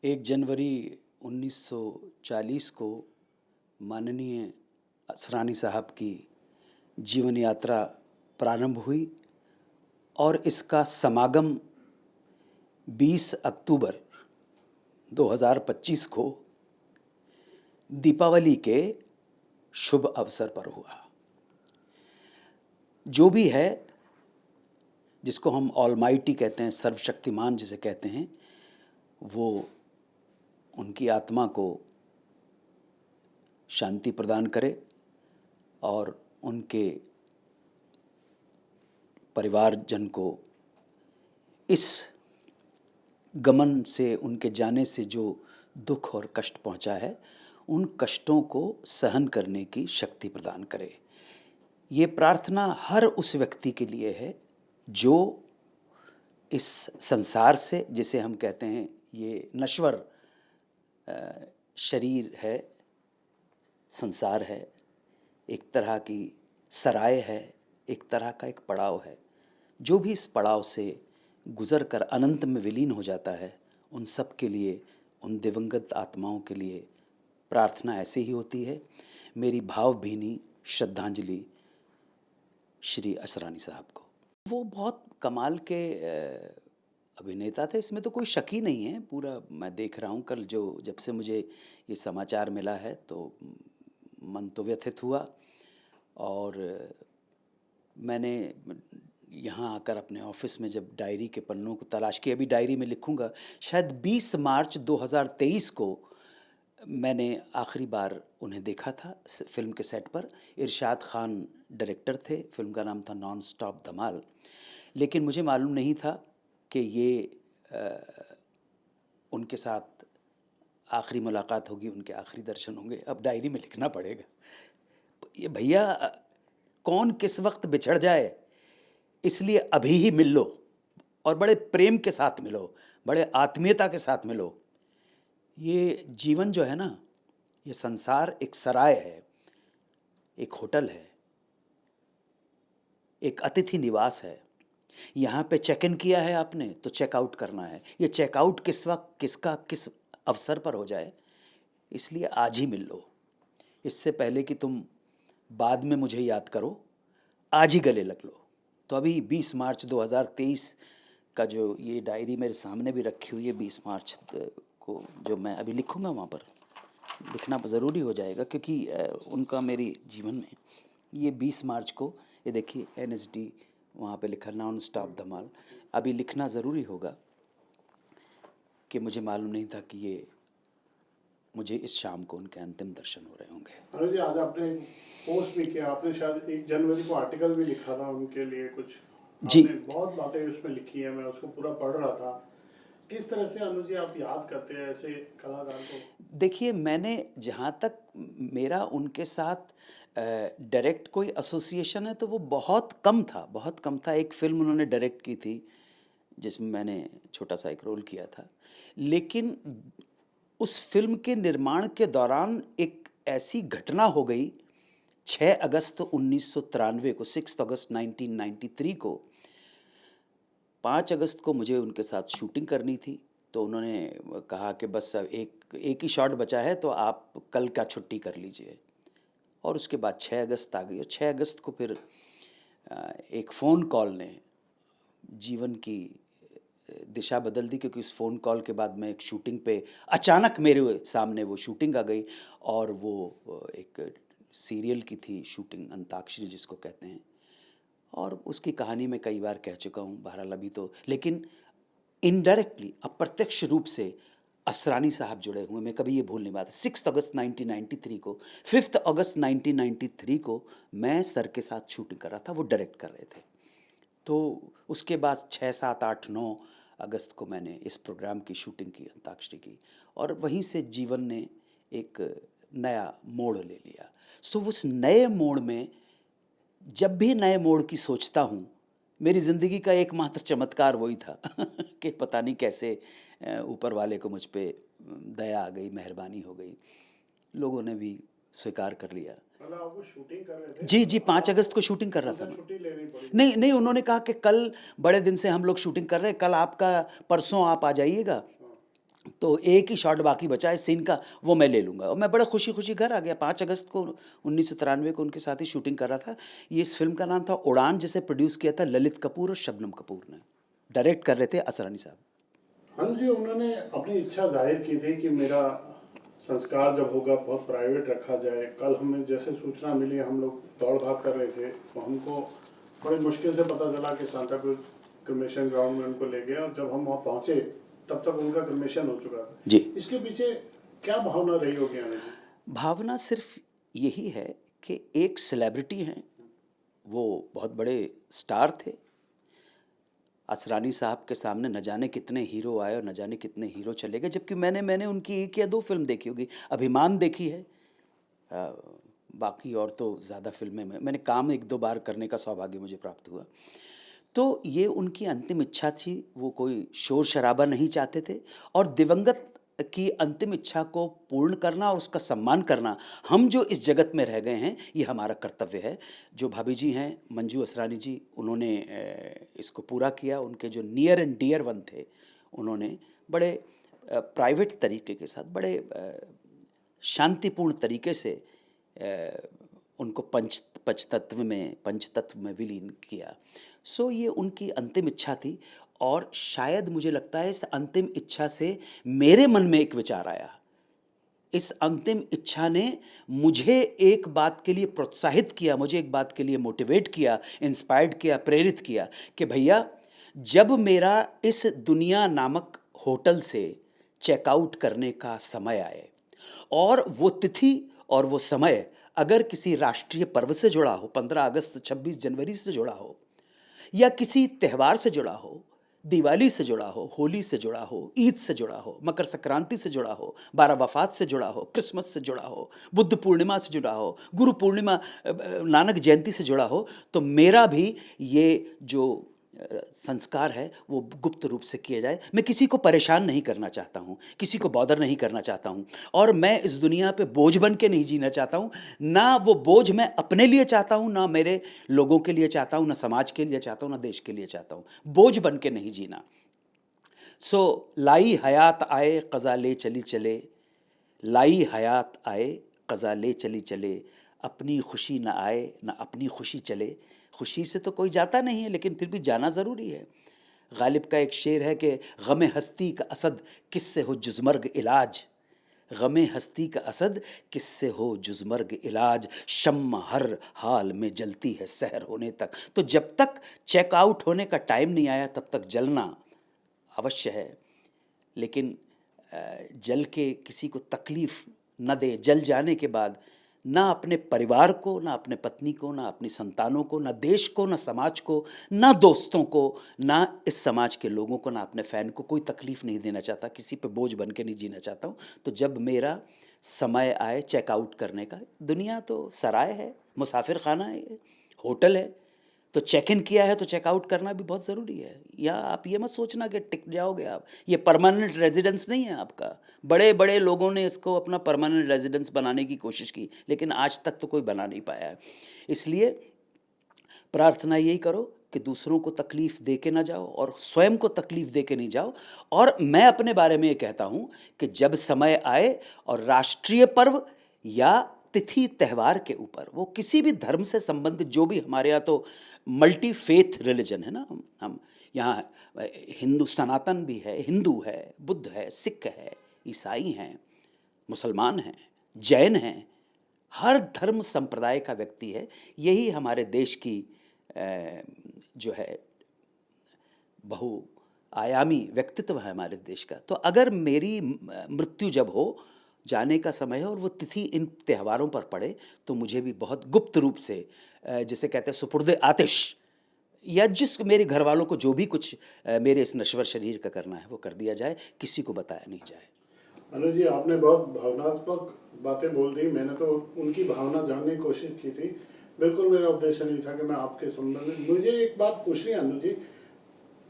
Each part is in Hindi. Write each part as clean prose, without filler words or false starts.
1 जनवरी 1940 को माननीय असरानी साहब की जीवन यात्रा प्रारंभ हुई और इसका समागम 20 अक्टूबर 2025 को दीपावली के शुभ अवसर पर हुआ। जो भी है, जिसको हम ऑलमाइटी कहते हैं, सर्वशक्तिमान जिसे कहते हैं, वो उनकी आत्मा को शांति प्रदान करे और उनके परिवारजन को इस गमन से, उनके जाने से जो दुख और कष्ट पहुंचा है, उन कष्टों को सहन करने की शक्ति प्रदान करे। ये प्रार्थना हर उस व्यक्ति के लिए है जो इस संसार से, जिसे हम कहते हैं ये नश्वर शरीर है, संसार है, एक तरह की सराय है, एक तरह का एक पड़ाव है, जो भी इस पड़ाव से गुज़र कर अनंत में विलीन हो जाता है, उन सब के लिए, उन दिवंगत आत्माओं के लिए प्रार्थना ऐसे ही होती है। मेरी भावभीनी श्रद्धांजलि श्री असरानी साहब को। वो बहुत कमाल के अभिनेता थे, इसमें तो कोई शक ही नहीं है। पूरा मैं देख रहा हूँ, कल जब से मुझे ये समाचार मिला है तो मन तो व्यथित हुआ और मैंने यहाँ आकर अपने ऑफिस में जब डायरी के पन्नों को तलाश किया, अभी डायरी में लिखूँगा, शायद 20 मार्च 2023 को मैंने आखिरी बार उन्हें देखा था फिल्म के सेट पर। इरशाद खान डायरेक्टर थे, फिल्म का नाम था नॉन स्टॉप धमाल। लेकिन मुझे मालूम नहीं था कि ये उनके साथ आखिरी मुलाकात होगी, उनके आखिरी दर्शन होंगे। अब डायरी में लिखना पड़ेगा। ये भैया, कौन किस वक्त बिछड़ जाए, इसलिए अभी ही मिल लो और बड़े प्रेम के साथ मिलो, बड़े आत्मीयता के साथ मिलो। ये जीवन जो है ना, ये संसार एक सराय है, एक होटल है, एक अतिथि निवास है। यहाँ पे चेक इन किया है आपने तो चेकआउट करना है। ये चेकआउट किस वक्त, किसका, किस अवसर पर हो जाए, इसलिए आज ही मिल लो। इससे पहले कि तुम बाद में मुझे याद करो, आज ही गले लग लो। तो अभी 20 मार्च 2023 का जो ये डायरी मेरे सामने भी रखी हुई है, 20 मार्च को जो मैं अभी लिखूँगा, वहाँ पर लिखना ज़रूरी हो जाएगा क्योंकि उनका मेरी जीवन में ये 20 मार्च को, ये देखिए NSD वहाँ पे लिखा नॉन स्टॉप धमाल, अभी लिखना ज़रूरी होगा कि मुझे मालूम नहीं था कि ये मुझे इस शाम को उनके अंतिम दर्शन हो रहे होंगे। अनुज जी, आज आपने पोस्ट भी किया, आपने शायद 1 जनवरी को आर्टिकल भी लिखा था उनके लिए कुछ। जी, आपने बहुत बातें उसमें लिखी है, मैं उसको पूरा पढ़ रहा था। किस तरह से अनुज जी आप याद करते हैं ऐसे कलाकार को? देखिए, मैंने जहाँ तक मेरा उनके साथ डायरेक्ट कोई एसोसिएशन है तो वो बहुत कम था, बहुत कम था। एक फ़िल्म उन्होंने डायरेक्ट की थी जिसमें मैंने छोटा सा एक रोल किया था। लेकिन उस फ़िल्म के निर्माण के दौरान एक ऐसी घटना हो गई, 6 अगस्त 1993 को, 6 अगस्त 1993 को, 5 अगस्त को मुझे उनके साथ शूटिंग करनी थी। तो उन्होंने कहा कि बस अब एक ही शॉट बचा है तो आप कल का छुट्टी कर लीजिए। और उसके बाद 6 अगस्त आ गई और 6 अगस्त को फिर एक फ़ोन कॉल ने जीवन की दिशा बदल दी, क्योंकि इस फ़ोन कॉल के बाद मैं एक शूटिंग पे, अचानक मेरे सामने वो शूटिंग आ गई और वो एक सीरियल की थी शूटिंग, अंताक्षरी जिसको कहते हैं। और उसकी कहानी मैं कई बार कह चुका हूँ, बहरहाल अभी तो, लेकिन इनडायरेक्टली, अप्रत्यक्ष रूप से असरानी साहब जुड़े हुए, मैं कभी ये भूल नहीं पाता। 6 अगस्त 1993 को, 5 अगस्त 1993 को मैं सर के साथ शूटिंग कर रहा था, वो डायरेक्ट कर रहे थे। तो उसके बाद 6, 7, 8, 9 अगस्त को मैंने इस प्रोग्राम की शूटिंग की, अंताक्षरी की, और वहीं से जीवन ने एक नया मोड़ ले लिया। सो उस नए मोड़ में, जब भी नए मोड़ की सोचता हूँ, मेरी ज़िंदगी का एकमात्र चमत्कार वही था कि पता नहीं कैसे ऊपर वाले को मुझ पे दया आ गई, मेहरबानी हो गई, लोगों ने भी स्वीकार कर लिया। मतलब आप वो शूटिंग कर रहे थे, जी, जी, मतलब 5 आपको अगस्त को शूटिंग कर रहा उस था दिन मैं। छुट्टी लेनी पड़ी? नहीं, नहीं, उन्होंने कहा कि कल बड़े दिन से हम लोग शूटिंग कर रहे हैं, कल आपका, परसों आप आ जाइएगा। हाँ। तो एक ही शॉट बाकी बचा है सीन का, वो मैं ले लूँगा। और मैं बड़ा खुशी-खुशी घर आ गया। 5 अगस्त को 1993 को उनके साथ ही शूटिंग कर रहा था। ये इस फ़िल्म का नाम था उड़ान, जिसे प्रोड्यूस किया था ललित कपूर और शबनम कपूर ने। डायरेक्ट कर रहे थे असरानी साहब। हाँ जी, उन्होंने अपनी इच्छा जाहिर की थी कि मेरा संस्कार जब होगा बहुत प्राइवेट रखा जाए। कल हमें जैसे सूचना मिली, हम लोग दौड़ भाग कर रहे थे, तो हमको बड़ी मुश्किल से पता चला कि सांता क्रूज क्रिमेशन ग्राउंड में उनको ले गए, और जब हम वहाँ पहुँचे तब तक उनका क्रिमेशन हो चुका था। जी। इसके पीछे क्या भावना रही होगी आने की? भावना सिर्फ़ यही है कि एक सेलिब्रिटी हैं, वो बहुत बड़े स्टार थे। असरानी साहब के सामने न जाने कितने हीरो आए और न जाने कितने हीरो चले गए, जबकि मैंने उनकी 1 या 2 फ़िल्म देखी होगी। अभिमान देखी है। अ, बाकी और तो ज़्यादा फ़िल्में मैंने काम 1-2 बार करने का सौभाग्य मुझे प्राप्त हुआ। तो ये उनकी अंतिम इच्छा थी, वो कोई शोर-शराबा नहीं चाहते थे, और दिवंगत की अंतिम इच्छा को पूर्ण करना और उसका सम्मान करना, हम जो इस जगत में रह गए हैं, ये हमारा कर्तव्य है। जो भाभी जी हैं, मंजू असरानी जी, उन्होंने इसको पूरा किया। उनके जो नियर एंड डियर वन थे, उन्होंने बड़े प्राइवेट तरीके के साथ, बड़े शांतिपूर्ण तरीके से उनको पंचतत्व में विलीन किया। सो ये उनकी अंतिम इच्छा थी, और शायद मुझे लगता है इस अंतिम इच्छा से मेरे मन में एक विचार आया। इस अंतिम इच्छा ने मुझे एक बात के लिए प्रोत्साहित किया, मुझे एक बात के लिए मोटिवेट किया, इंस्पायर्ड किया, प्रेरित किया कि भैया, जब मेरा इस दुनिया नामक होटल से चेकआउट करने का समय आए, और वो तिथि और वो समय अगर किसी राष्ट्रीय पर्व से जुड़ा हो, 15 अगस्त 26 जनवरी से जुड़ा हो, या किसी त्यौहार से जुड़ा हो, दिवाली से जुड़ा हो, होली से जुड़ा हो, ईद से जुड़ा हो, मकर संक्रांति से जुड़ा हो, बारह वफ़ात से जुड़ा हो, क्रिसमस से जुड़ा हो, बुद्ध पूर्णिमा से जुड़ा हो, गुरु पूर्णिमा, नानक जयंती से जुड़ा हो, तो मेरा भी ये जो संस्कार है वो गुप्त रूप से किया जाए। मैं किसी को परेशान नहीं करना चाहता हूँ, किसी को बॉदर नहीं करना चाहता हूँ, और मैं इस दुनिया पे बोझ बन के नहीं जीना चाहता हूँ। ना वो बोझ मैं अपने लिए चाहता हूँ, ना मेरे लोगों के लिए चाहता हूँ, ना समाज के लिए चाहता हूँ, ना देश के लिए चाहता हूँ। बोझ बन के नहीं जीना। लाई हयात आए क़ज़ा ले चली चले, लाई हयात आए क़ज़ा ले चली चले, अपनी खुशी न आए न अपनी खुशी चले। खुशी से तो कोई जाता नहीं है, लेकिन फिर भी जाना ज़रूरी है। गालिब का एक शेर है कि गमे हस्ती का असद किससे हो जुज़मर्ग इलाज, गमे हस्ती का असद किससे हो जुज़मर्ग इलाज, शम्मा हर हाल में जलती है सहर होने तक। तो जब तक चेकआउट होने का टाइम नहीं आया, तब तक जलना अवश्य है, लेकिन जल के किसी को तकलीफ़ न दें। जल जाने के बाद ना अपने परिवार को, ना अपने पत्नी को, ना अपनी संतानों को, ना देश को, ना समाज को, ना दोस्तों को, ना इस समाज के लोगों को, ना अपने फ़ैन को कोई तकलीफ़ नहीं देना चाहता, किसी पे बोझ बन के नहीं जीना चाहता हूँ। तो जब मेरा समय आए चेकआउट करने का, दुनिया तो सराय है, मुसाफिर खाना है, होटल है, तो चेक इन किया है तो चेकआउट करना भी बहुत ज़रूरी है। या आप ये मत सोचना कि टिक जाओगे आप, ये परमानेंट रेजिडेंस नहीं है आपका। बड़े बड़े लोगों ने इसको अपना परमानेंट रेजिडेंस बनाने की कोशिश की, लेकिन आज तक तो कोई बना नहीं पाया है। इसलिए प्रार्थना यही करो कि दूसरों को तकलीफ़ दे के ना जाओ, और स्वयं को तकलीफ़ दे के नहीं जाओ। और मैं अपने बारे में ये कहता हूँ कि जब समय आए और राष्ट्रीय पर्व या तिथि त्यौहार के ऊपर, वो किसी भी धर्म से संबंधित, जो भी हमारे यहाँ तो मल्टी फेथ रिलीजन है ना, हम यहाँ हिंदू सनातन भी है, हिंदू है, बुद्ध है, सिख है, ईसाई हैं, मुसलमान हैं, जैन हैं, हर धर्म संप्रदाय का व्यक्ति है। यही हमारे देश की जो है बहुआयामी व्यक्तित्व है हमारे देश का। तो अगर मेरी मृत्यु जब हो, जाने का समय है, और वो तिथि इन त्योहारों पर पड़े, तो मुझे भी बहुत गुप्त रूप से, जिसे कहते हैं सुपुर्द आतिश, या जिस मेरे घर वालों को जो भी कुछ मेरे इस नश्वर शरीर का करना है वो कर दिया जाए, किसी को बताया नहीं जाए। अनुज जी, आपने बहुत भावनात्मक बातें बोल दी। मैंने तो उनकी भावना जानने की कोशिश की थी। बिल्कुल मेरा उद्देश्य नहीं था कि मैं आपके संबंध में, मुझे एक बात पूछनी है अनुज जी,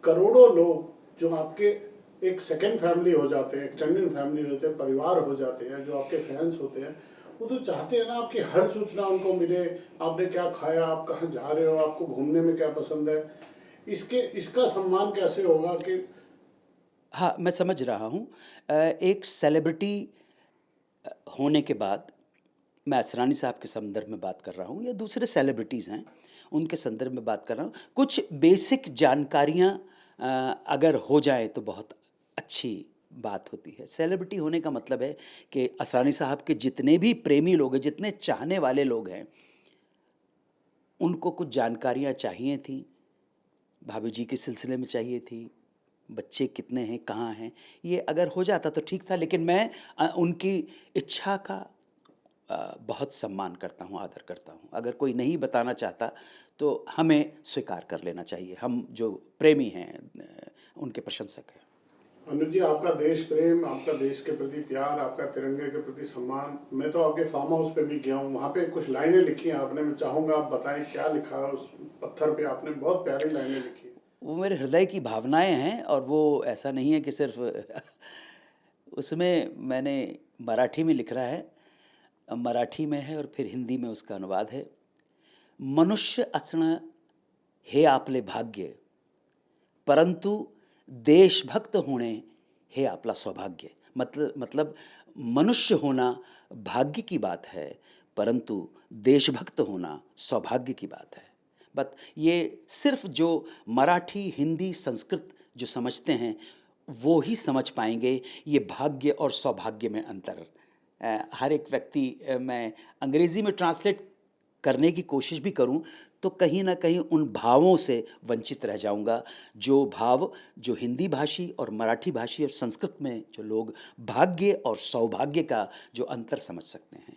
करोड़ों लोग जो आपके एक सेकंड फैमिली हो जाते हैं, एक्सटेंडेड फैमिली होते हैं, परिवार हो जाते हैं, जो आपके फैंस होते हैं, वो तो चाहते हैं ना आपकी हर सूचना उनको मिले। आपने क्या खाया, आप कहाँ जा रहे हो, आपको घूमने में क्या पसंद है। इसका सम्मान कैसे होगा कि हाँ, मैं समझ रहा हूँ। एक सेलिब्रिटी होने के बाद, मैं असरानी साहब के संदर्भ में बात कर रहा हूँ या दूसरे सेलिब्रिटीज़ हैं, उनके संदर्भ में बात कर रहा हूँ। कुछ बेसिक जानकारियाँ अगर हो जाएँ तो बहुत अच्छी बात होती है। सेलिब्रिटी होने का मतलब है कि असरानी साहब के जितने भी प्रेमी लोग हैं, जितने चाहने वाले लोग हैं, उनको कुछ जानकारियाँ चाहिए थीं। भाभी जी के सिलसिले में चाहिए थी, बच्चे कितने हैं, कहाँ हैं, ये अगर हो जाता तो ठीक था, लेकिन मैं उनकी इच्छा का बहुत सम्मान करता हूँ, आदर करता हूँ। अगर कोई नहीं बताना चाहता तो हमें स्वीकार कर लेना चाहिए, हम जो प्रेमी हैं उनके प्रशंसक हैं। अनुज जी, आपका देश प्रेम, आपका देश के प्रति प्यार, आपका तिरंगे के प्रति सम्मान, मैं तो आपके फार्म हाउस पे भी गया हूँ, वहाँ पे कुछ लाइनें लिखी हैं आपने, मैं चाहूँगा आप बताएं क्या लिखा है उस पत्थर पे। आपने बहुत प्यारी लाइनें लिखी हैं। वो मेरे हृदय की भावनाएँ हैं और वो ऐसा नहीं है कि सिर्फ़ उसमें मैंने मराठी में लिख रहा है, मराठी में है और फिर हिंदी में उसका अनुवाद है। मनुष्य असणं हे आपले भाग्य, परंतु देशभक्त होणे हे आपला सौभाग्य। मतलब मनुष्य होना भाग्य की बात है, परंतु देशभक्त होना सौभाग्य की बात है। बट ये सिर्फ जो मराठी, हिंदी, संस्कृत जो समझते हैं, वो ही समझ पाएंगे ये भाग्य और सौभाग्य में अंतर। हर एक व्यक्ति, मैं अंग्रेज़ी में ट्रांसलेट करने की कोशिश भी करूं तो कहीं न कहीं उन भावों से वंचित रह जाऊँगा, जो भाव जो हिंदी भाषी और मराठी भाषी और संस्कृत में जो लोग भाग्य और सौभाग्य का जो अंतर समझ सकते हैं।